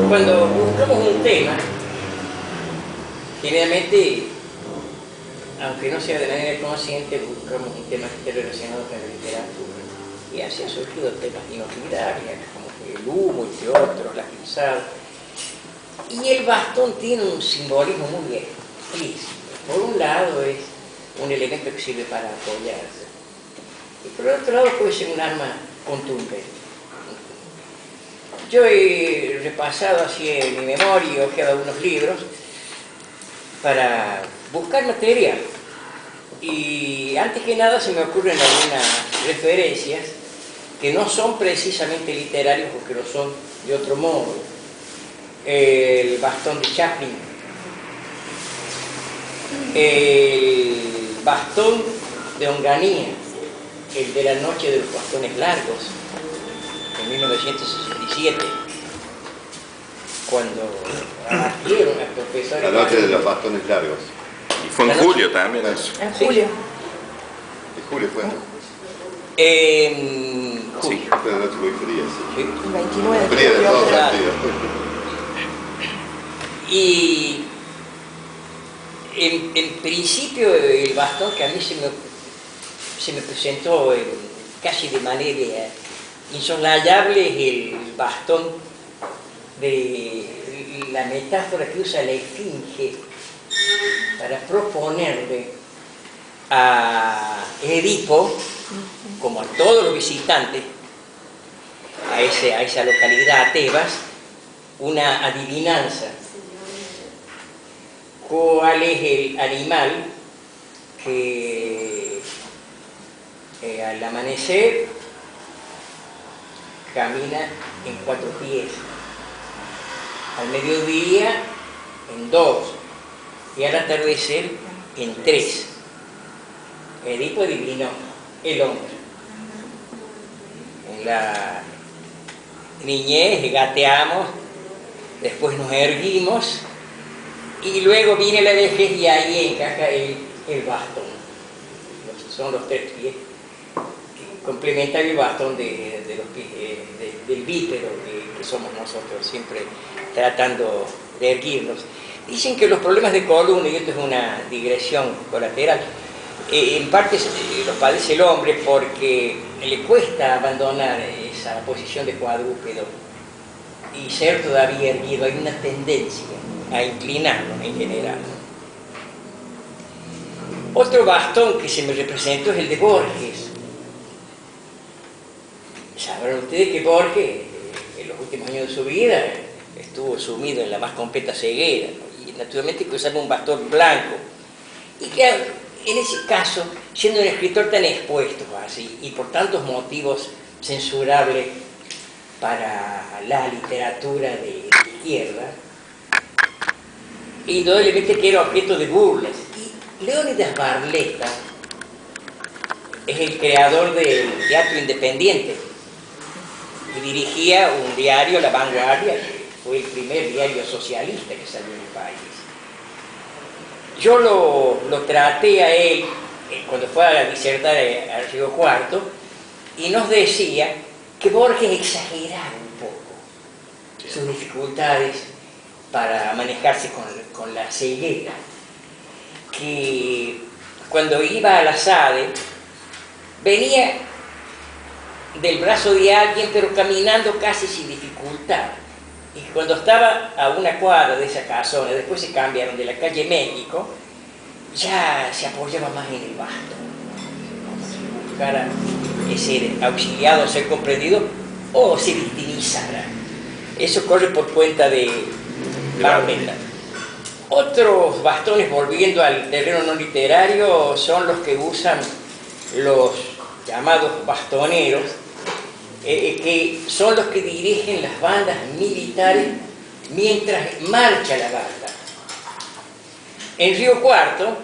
Cuando buscamos un tema, generalmente, aunque no sea de manera consciente, buscamos un tema que esté relacionado con la literatura. Y así han surgido temas inolvidables, como el humo, entre otros, la cruzada. Y el bastón tiene un simbolismo muy explícito. Por un lado es un elemento que sirve para apoyarse. Y por otro lado puede ser un arma contundente. Yo he repasado así en mi memoria y he ojeado algunos libros para buscar material. Y antes que nada se me ocurren algunas referencias que no son precisamente literarios porque lo son de otro modo. El bastón de Chaplin, el bastón de Onganía, el de la noche de los bastones largos, en 1967, cuando abatieron al profesor. La noche de los bastones largos. Y fue en julio también eso. En julio. En julio fue. En julio. Sí, fue una noche muy fría, sí. El 29 de Fría de julio. todos Claro. sentidos. Y en principio el bastón que a mí se me presentó casi de manera insoslayable es el bastón de la metáfora que usa la esfinge para proponerle a Edipo, como a todos los visitantes a esa localidad, a Tebas, una adivinanza. ¿Cuál es el animal que al amanecer camina en 4 pies, al mediodía en 2 y al atardecer en 3? Edipo adivinó: el hombre. En la niñez gateamos, después nos erguimos y luego viene la vejez y ahí encaja el bastón. Son los 3 pies que complementan el bastón de los pies del bípedo que somos nosotros, siempre tratando de erguirnos. Dicen que los problemas de columna, y esto es una digresión colateral, en parte los padece el hombre porque le cuesta abandonar esa posición de cuadrúpedo y ser todavía erguido. Hay una tendencia a inclinarlo en general. Otro bastón que se me representó es el de Borges. Sabrán ustedes que Borges en los últimos años de su vida estuvo sumido en la más completa ceguera, ¿no? Y naturalmente que usaba un bastón blanco. Y que en ese caso, siendo un escritor tan expuesto así y por tantos motivos censurables para la literatura de izquierda, indudablemente que era objeto de burlas. Y Leónidas Barletta es el creador del teatro independiente y dirigía un diario, La Vanguardia, que fue el primer diario socialista que salió en el país. Yo lo traté a él cuando fue a disertar al Río Cuarto y nos decía que Borges exageraba un poco sus dificultades para manejarse con la ceguera, que cuando iba a la SADE venía del brazo de alguien pero caminando casi sin dificultad, y cuando estaba a una cuadra de esa casona, después se cambiaron de la calle México, ya se apoyaba más en el bastón, como si buscara ser auxiliado, ser comprendido o se victimizara. Eso corre por cuenta de Barletta. Otros bastones, volviendo al terreno no literario, son los que usan los llamados bastoneros, que son los que dirigen las bandas militares mientras marcha la banda. En Río Cuarto,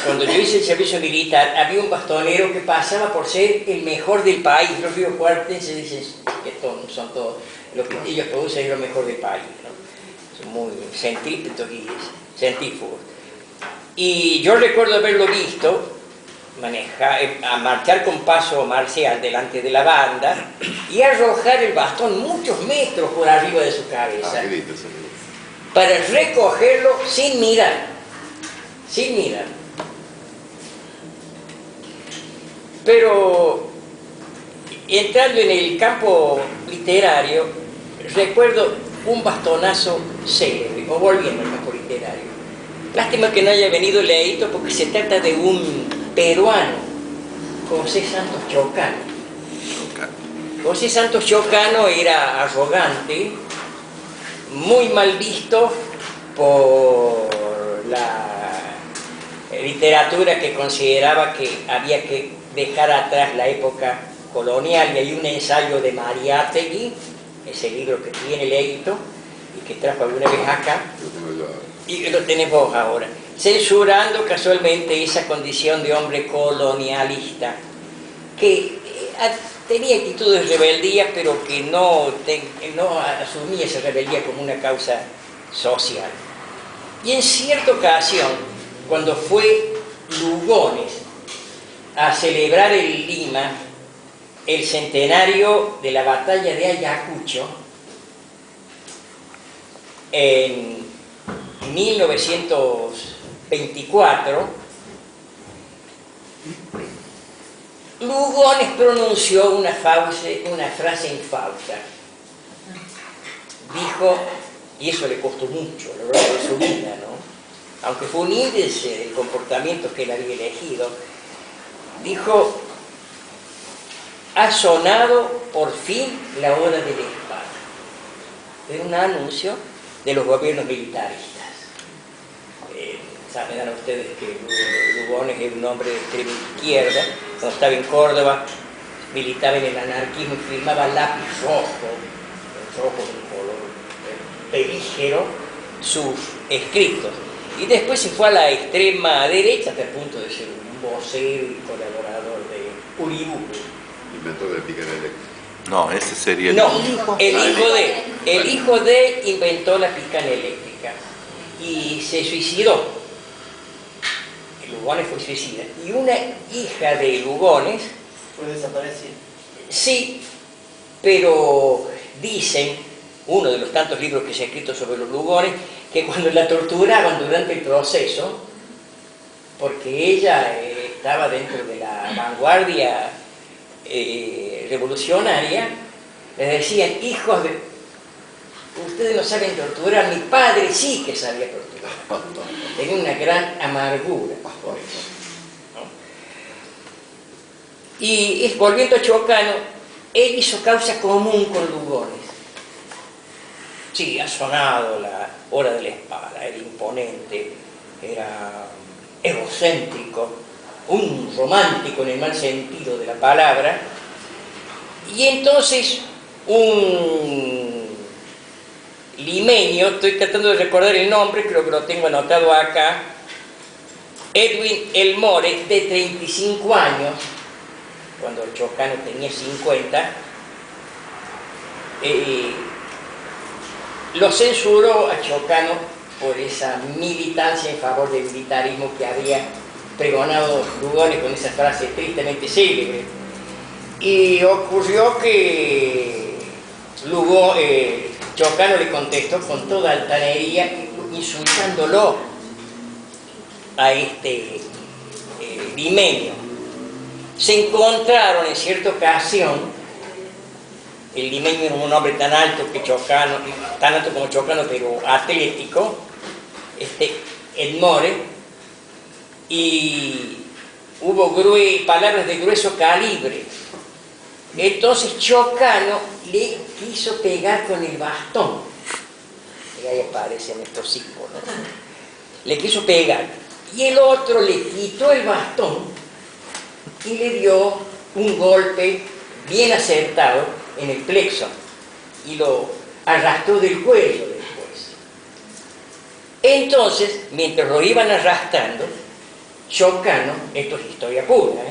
cuando yo hice el servicio militar, había un bastonero que pasaba por ser el mejor del país. Los riocuartenses dicen que son todos, lo que ellos producen es lo mejor del país, ¿no? Son muy centrípetos y centrífugos. Y yo recuerdo haberlo visto a marchar con paso marcial delante de la banda y arrojar el bastón muchos metros por arriba de su cabeza para recogerlo sin mirar, sin mirar. Pero entrando en el campo literario, recuerdo un bastonazo célebre, o volviendo al campo literario. Lástima que no haya venido Leito porque se trata de un peruano, José Santos Chocano. José Santos Chocano era arrogante, muy mal visto por la literatura que consideraba que había que dejar atrás la época colonial, y hay un ensayo de Mariátegui, ese libro que tiene Leito y que trajo alguna vez acá, y lo tenemos ahora, censurando casualmente esa condición de hombre colonialista, que tenía actitudes de rebeldía, pero que no asumía esa rebeldía como una causa social. Y en cierta ocasión, cuando fue Lugones a celebrar en Lima el centenario de la batalla de Ayacucho, en 1924, Lugones pronunció una frase infausta. Dijo, y eso le costó mucho a lo largo de su vida, ¿no? Aunque fue un índice del comportamiento que él había elegido, dijo: ha sonado por fin la hora de la espada. Era un anuncio de los gobiernos militaristas. Saben ustedes que Lugones era un hombre de extrema izquierda. Cuando estaba en Córdoba, militaba en el anarquismo y firmaba lápiz rojo, el rojo de un color pelígero, sus escritos. Y después se fue a la extrema derecha hasta el punto de ser un vocero y colaborador de Uriburu. Inventor de picar eléctrica. No, ese sería el... No, el hijo de inventó la picana eléctrica y se suicidó. Lugones fue suicida. Y una hija de Lugones... ¿Fue desaparecida? Sí, pero dicen, uno de los tantos libros que se ha escrito sobre los Lugones, que cuando la torturaban durante el proceso, porque ella estaba dentro de la vanguardia revolucionaria, les decían: hijos de... ustedes no saben torturar, mi padre sí que sabía torturar. Tenía una gran amargura por eso, ¿no? Y volviendo a Chocano, él hizo causa común con Lugones. Sí, ha sonado la hora de la espada, era imponente, era egocéntrico, un romántico en el mal sentido de la palabra. Y entonces un limeño, estoy tratando de recordar el nombre, creo que lo tengo anotado acá, Edwin Elmore, de 35 años, cuando Chocano tenía 50, lo censuró a Chocano por esa militancia en favor del militarismo que había pregonado Lugones con esa frase tristemente célebre. Y ocurrió que Chocano le contestó con toda altanería, insultándolo a este limeño. Se encontraron en cierta ocasión. El limeño era un hombre tan alto como Chocano, pero atlético, Elmore, y hubo palabras de grueso calibre. Entonces Chocano le quiso pegar con el bastón. Y ahí aparecen estos símbolos, ¿no? Le quiso pegar. Y el otro le quitó el bastón y le dio un golpe bien acertado en el plexo y lo arrastró del cuello después. Entonces, mientras lo iban arrastrando, Chocano, esto es historia pura,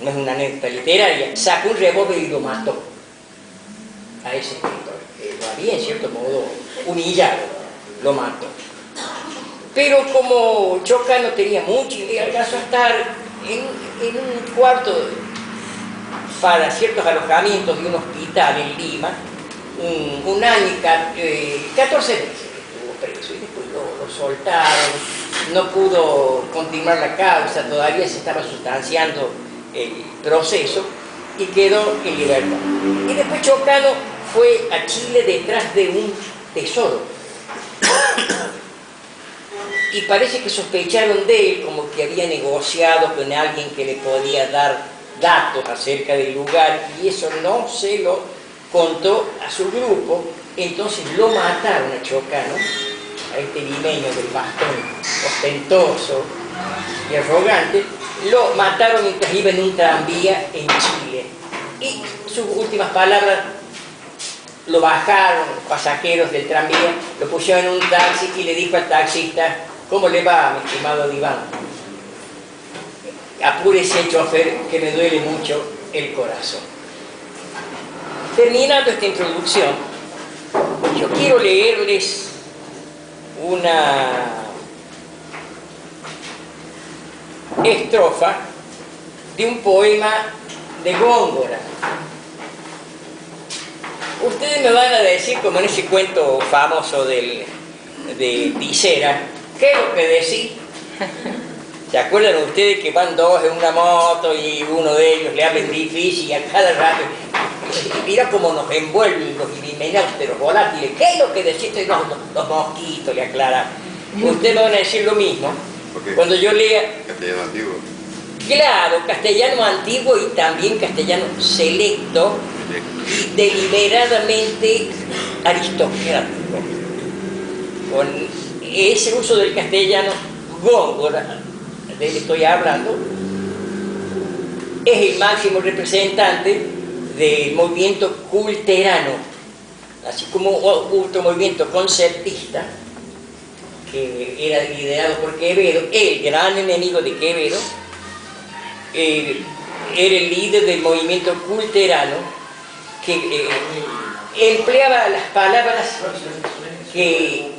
no es una anécdota literaria, sacó un revólver y lo mató a ese escritor. Lo había en cierto modo humillado, lo mató. Pero como Chocano tenía mucho y alcanzó a estar en un cuarto para ciertos alojamientos de un hospital en Lima, un año y 14 meses estuvo preso y después lo soltaron, no pudo continuar la causa, todavía se estaba sustanciando el proceso y quedó en libertad. Y después Chocano fue a Chile detrás de un tesoro. Y parece que sospecharon de él como que había negociado con alguien que le podía dar datos acerca del lugar y eso no se lo contó a su grupo, entonces lo mataron a Chocano, a este limeño del bastón ostentoso y arrogante, lo mataron mientras iba en un tranvía en Chile. Y sus últimas palabras, lo bajaron los pasajeros del tranvía, lo pusieron en un taxi y le dijo al taxista: ¿cómo le va, mi estimado Diván? Apúrese, chofer, que me duele mucho el corazón. Terminando esta introducción, yo quiero leerles una estrofa de un poema de Góngora. Ustedes me van a decir, como en ese cuento famoso de Tisera, ¿qué es lo que decís? ¿Se acuerdan ustedes que van dos en una moto y uno de ellos le habla en difícil y a cada rato? Mira cómo nos envuelven los himenópteros volátiles. ¿Qué es lo que decís? Los mosquitos, le aclaran. Ustedes me van a decir lo mismo. Okay. Cuando yo lea... Castellano antiguo. Claro, castellano antiguo y también castellano selecto y deliberadamente aristocrático. Con ese uso del castellano, Góngora, de que estoy hablando, es el máximo representante del movimiento culterano, así como otro movimiento conceptista que era liderado por Quevedo, el gran enemigo de Quevedo. Era el líder del movimiento culterano que empleaba las palabras que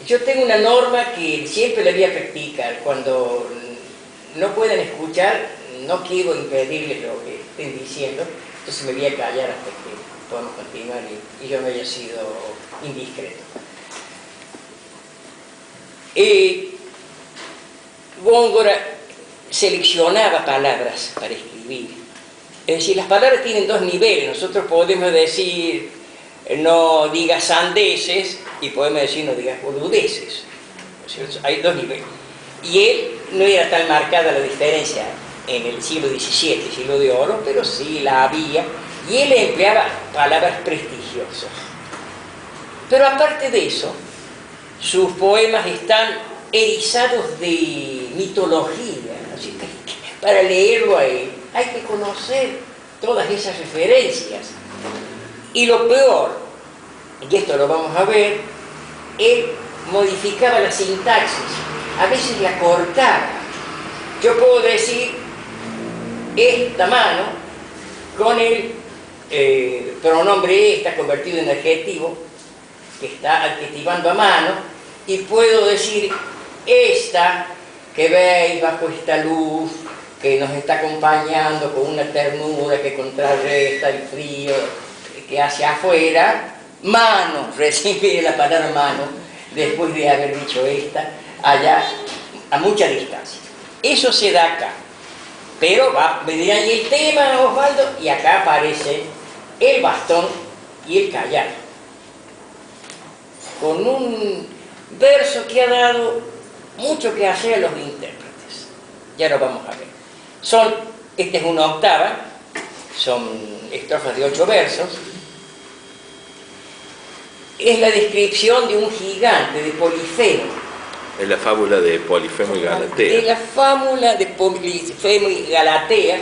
yo tengo una norma que siempre la voy a practicar. Cuando no puedan escuchar, no quiero impedirles lo que estén diciendo, entonces me voy a callar hasta que podamos continuar y yo no haya sido indiscreto. Góngora seleccionaba palabras para escribir. Es decir, las palabras tienen dos niveles. Nosotros podemos decir no digas sandeces y podemos decir no digas boludeces. Hay dos niveles. Y él no era tan marcada la diferencia en el siglo XVII, siglo de oro, pero sí la había. Y él empleaba palabras prestigiosas. Pero aparte de eso, sus poemas están erizados de mitología. Así que para leerlo a él hay que conocer todas esas referencias. Y lo peor, y esto lo vamos a ver, él modificaba la sintaxis, a veces la cortaba. Yo puedo decir esta mano con el pronombre esta convertido en adjetivo, que está adjetivando a mano, y puedo decir esta que veis bajo esta luz que nos está acompañando con una ternura que contrarresta el frío que hace afuera, mano, recibe la palabra mano después de haber dicho esta allá a mucha distancia. Eso se da acá, pero me dirán, ¿y el tema, Osvaldo? Y acá aparece el bastón y el callado, con un verso que ha dado mucho que hacer a los intérpretes. Ya lo vamos a ver. Esta es una octava, son estrofas de 8 versos. Es la descripción de un gigante, de Polifemo. Es la fábula de Polifemo y Galatea. De la fábula de Polifemo y Galatea,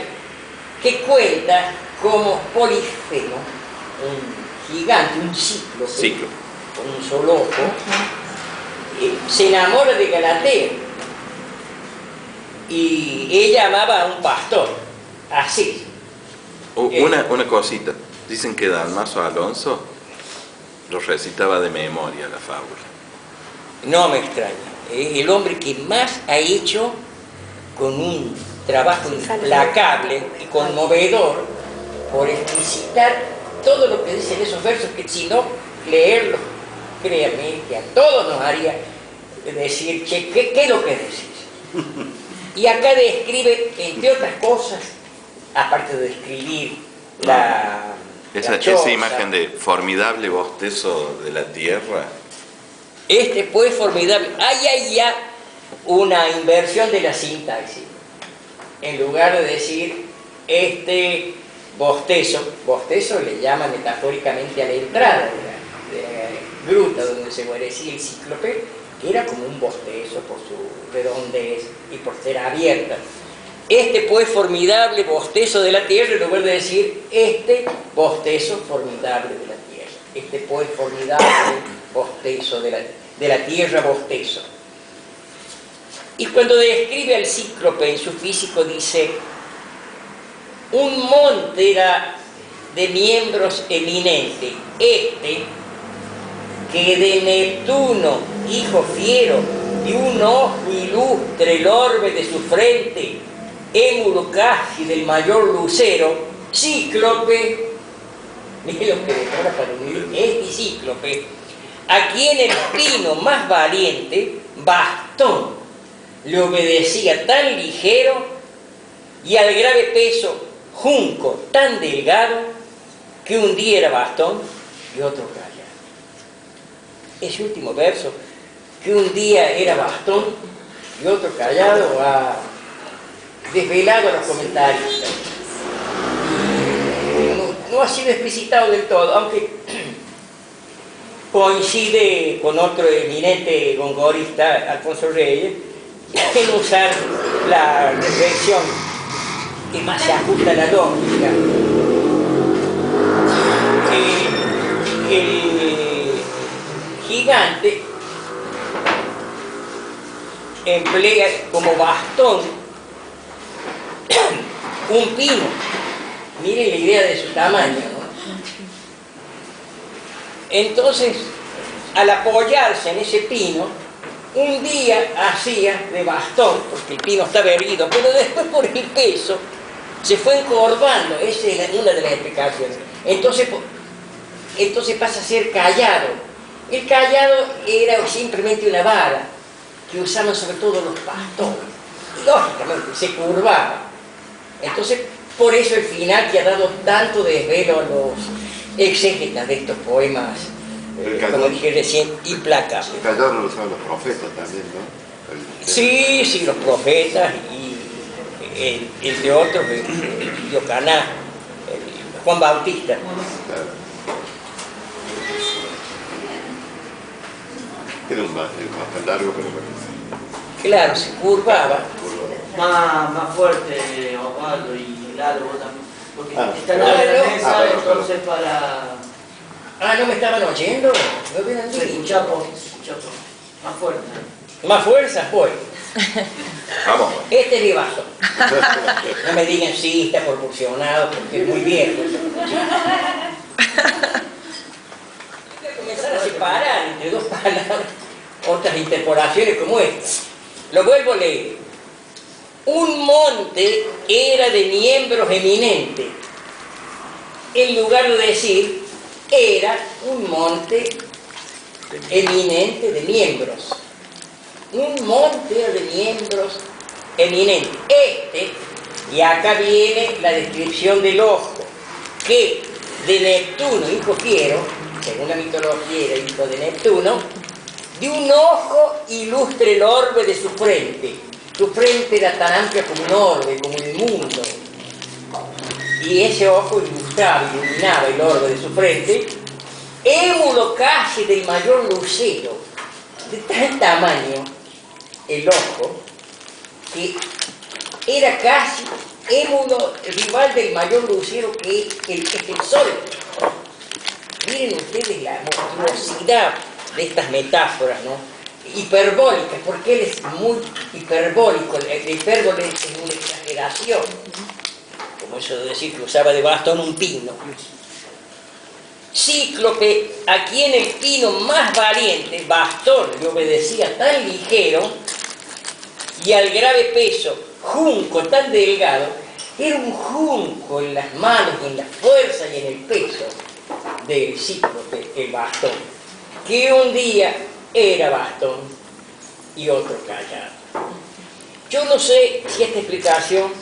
que cuenta cómo Polifemo, un gigante, un cíclope, con un solo ojo, se enamora de Galatea. Y ella amaba a un pastor, así. Una cosita, dicen que Dalmaso Alonso lo recitaba de memoria la fábula. No me extraña, es el hombre que más ha hecho con un trabajo implacable y conmovedor por explicitar todo lo que dicen esos versos, que si no leerlos, créanme que a todos nos haría decir, che, ¿qué es lo que decís? Y acá describe, entre otras cosas, aparte de describir la choza, esa imagen de formidable bostezo de la tierra. Este pues formidable. Hay ya una inversión de la sintaxis. En lugar de decir este bostezo le llama metafóricamente a la entrada de la gruta donde se guarecía el cíclope, que era como un bostezo por su redondez y por ser abierta. Este pues formidable bostezo de la tierra, en lugar de decir este bostezo formidable de la tierra. Este pues formidable bostezo de la tierra bostezo. Y cuando describe al cíclope en su físico dice: un monte era de miembros eminentes, este que de Neptuno, hijo fiero, de un ojo ilustre el orbe de su frente, émulo casi del mayor lucero, cíclope, miren lo que demora para unir, este cíclope, a quien el pino más valiente, bastón, le obedecía tan ligero, y al grave peso, junco tan delgado, que un día era bastón y otro callado. Ese último verso, que un día era bastón y otro callado, ha desvelado a los comentarios. No ha sido explicitado del todo, aunque coincide con otro eminente gongorista, Alfonso Reyes, en usar la reflexión que más se ajusta a la lógica. El gigante emplea como bastón un pino. Miren la idea de su tamaño, ¿no? Entonces, al apoyarse en ese pino, un día hacía de bastón, porque el pino estaba erguido, pero después por el peso se fue encorvando. Esa es una de las explicaciones. Entonces pasa a ser callado. El callado era simplemente una vara que usaban sobre todo los pastores. Y lógicamente se curvaba. Entonces, por eso el final que ha dado tanto desvelo a los exégetas de estos poemas, como dije recién, implacables. El callado lo usaban los profetas también, ¿no? Sí, los profetas y entre otros, Yocaná, Juan Bautista. Claro. Era un más largo, pero bueno. Claro, se curvaba. Más fuerte, Osvaldo, y largo también. Porque está la mesa, pero, entonces para... Ah, ¿no me estaban oyendo? ¿No hubieran Se dicho? escucha poco. Más fuerte. Más fuerza, pues. Vamos. Este es mi vaso. No me digan sí, está proporcionado, porque es muy viejo. Voy a comenzar a separar entre dos palabras otras interpolaciones como esta. Lo vuelvo a leer. Un monte era de miembros eminentes. En lugar de decir, era un monte eminente de miembros. Un monte de miembros eminentes. Y acá viene la descripción del ojo, que de Neptuno, hijo fiero, según la mitología era hijo de Neptuno, de un ojo ilustre el orbe de su frente. Su frente era tan amplia como un orbe, como el mundo. Y ese ojo ilustraba, iluminaba el orbe de su frente, émulo casi del mayor lucero, de tal tamaño el ojo, que era casi émulo rival del mayor lucero que el sol. Miren ustedes la monstruosidad de estas metáforas, ¿no? Hiperbólicas, porque él es muy hiperbólico, la hipérbole es una exageración, como eso de decir que usaba de bastón un pino. Cíclope, a quien el pino más valiente, bastón, le obedecía tan ligero, y al grave peso, junco tan delgado, era un junco en las manos, en la fuerza y en el peso del cíclope, el bastón, que un día era bastón y otro callado. Yo no sé si esta explicación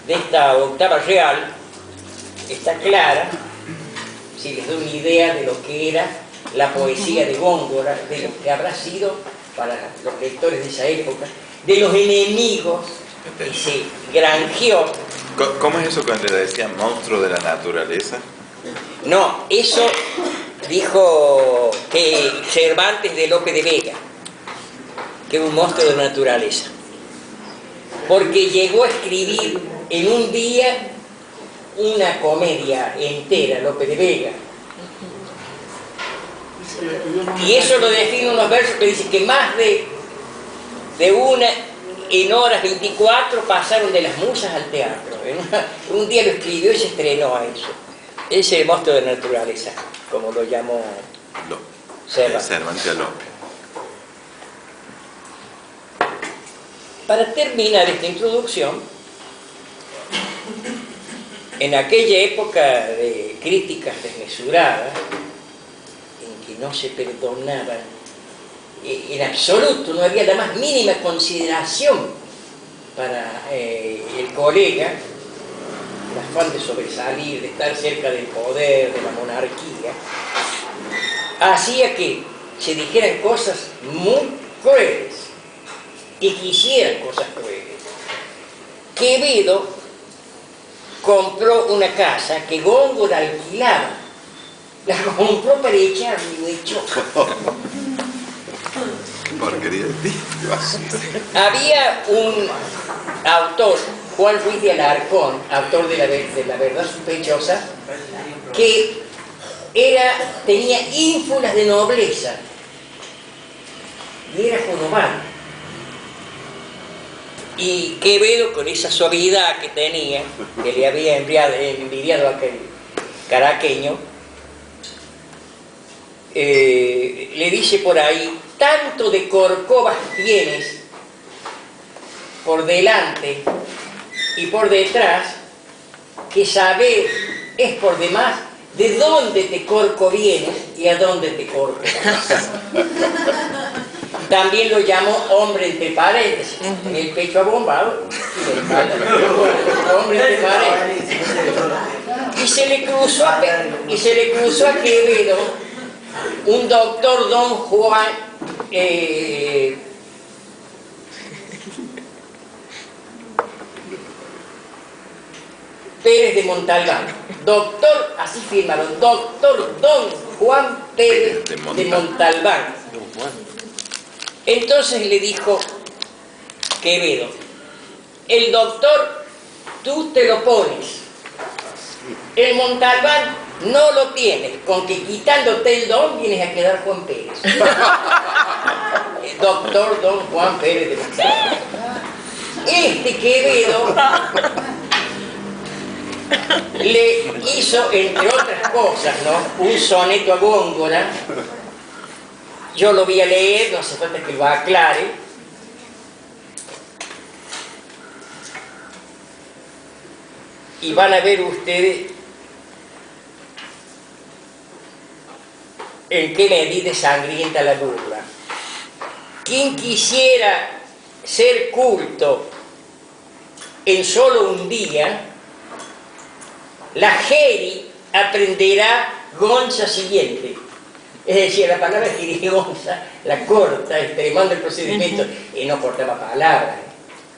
de esta octava real está clara, si les doy una idea de lo que era la poesía de Góngora, de lo que habrá sido para los lectores de esa época, de los enemigos que se granjeó. ¿Cómo es eso cuando le decían monstruo de la naturaleza? No, eso dijo que Cervantes de Lope de Vega, que es un monstruo de la naturaleza, porque llegó a escribir en un día una comedia entera, Lope de Vega. Y eso lo define unos versos que dicen que más de una en horas 24 pasaron de las musas al teatro. Un día lo escribió y se estrenó a eso. Ese es el monstruo de la naturaleza, como lo llamó Cervantes a Lope. Para terminar esta introducción, en aquella época de críticas desmesuradas, en que no se perdonaban en absoluto, no había la más mínima consideración para el colega, el afán de sobresalir, de estar cerca del poder, de la monarquía, hacía que se dijeran cosas muy crueles y que hicieran cosas crueles. Quevedo compró una casa que Góngora alquilaba, la compró para echarlo y lo echó. Porquería de ti. Había un autor, Juan Ruiz de Alarcón, autor de la verdad sospechosa, que tenía ínfulas de nobleza y era jorobado. Y Quevedo, con esa suavidad que tenía, que le había envidiado a aquel caraqueño, le dice por ahí: tanto de corcovas tienes por delante y por detrás, que saber es por demás de dónde te corco vienes y a dónde te corco vas. También lo llamó hombre entre paréntesis, en el pecho abombado y la espalda, hombre entre paréntesis. Y se le cruzó a Quevedo un doctor don Juan Pérez de Montalbán, doctor, así firmaron, doctor don Juan Pérez de Montalbán. Entonces le dijo Quevedo: el doctor tú te lo pones, el Montalbán no lo tienes, con que quitándote el don vienes a quedar Juan Pérez. El doctor don Juan Pérez de Montalbán. Este Quevedo le hizo, entre otras cosas, ¿no?, un soneto a Góngora. Yo lo voy a leer, no hace falta que lo aclare. Y van a ver ustedes en qué medida es sangrienta la burla. Quien quisiera ser culto en solo un día, la Geri aprenderá gonza siguiente. Es decir, la palabra jerigonza la corta, extremando el procedimiento, y no cortaba palabras.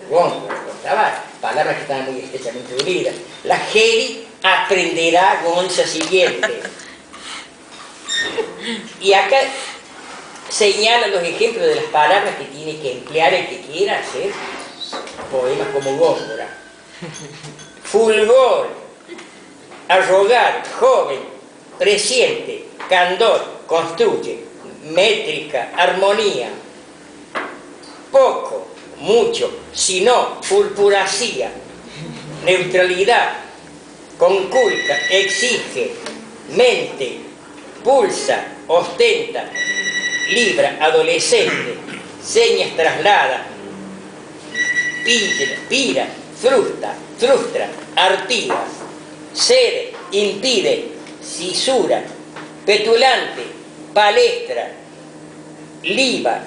Góngora cortaba palabras que estaban muy estrechamente unidas. La Geri aprenderá gonza siguiente. Y acá señala los ejemplos de las palabras que tiene que emplear el que quiera hacer poemas como Góngora. Fulgor, arrogar, joven, presciente, candor, construye, métrica, armonía, poco, mucho, sino, purpuracía, neutralidad, conculca, exige, mente, pulsa, ostenta, libra, adolescente, señas traslada, pira, frustra, artiga, cede, impide, cisura, petulante, palestra, liba,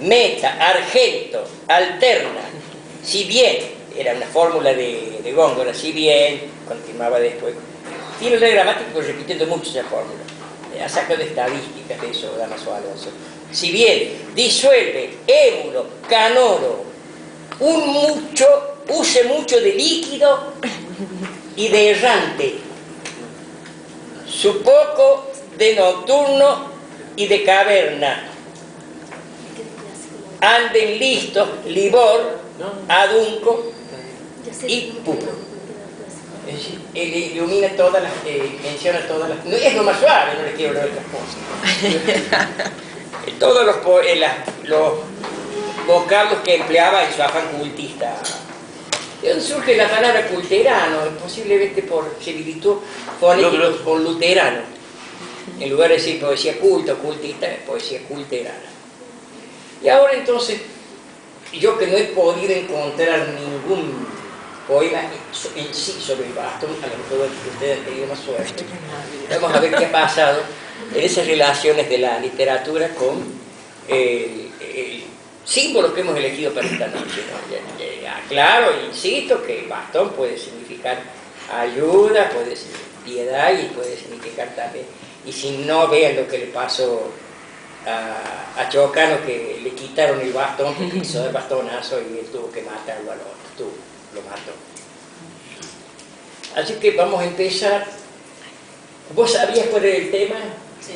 meta, argento, alterna, si bien, era una fórmula de Góngora, si bien, continuaba después, tiene una gramática pues, repitiendo mucho esa fórmula, a saco de estadísticas de eso, Dámaso Alonso. Si bien, disuelve, émulo, canoro, use mucho de líquido y de errante, su poco de nocturno y de caverna, anden listos, libor, adunco y puro. Es decir, él ilumina todas las, menciona todas las... No, es lo más suave, no le quiero hablar de otras cosas. Todos los vocablos que empleaba en su afán cultista. ¿De dónde surge la palabra culterano? Posiblemente por similitud fonética con luterano. En lugar de decir poesía culta o cultista, es poesía culterana. Y ahora entonces, yo que no he podido encontrar ningún poema en sí sobre el bastón, a lo mejor ustedes han tenido más suerte. Vamos a ver qué ha pasado en esas relaciones de la literatura con el símbolo que hemos elegido para esta noche, ¿no? Aclaro e insisto que el bastón puede significar ayuda, puede significar piedad y puede significar también, y si no, vean lo que le pasó a Chocano, que le quitaron el bastón porque quiso dar bastonazo y él tuvo que matarlo al otro, lo mató. Así que vamos a empezar. ¿Vos sabías cuál era el tema? Sí.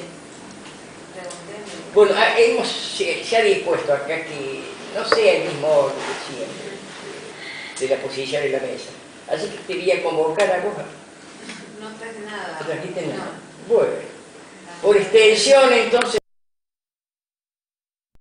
Bueno, se ha dispuesto acá que no sea el mismo orden que siempre de la posición en la mesa. Así que te voy a convocar a vos. No traje nada. ¿No trajiste nada? Bueno, por extensión entonces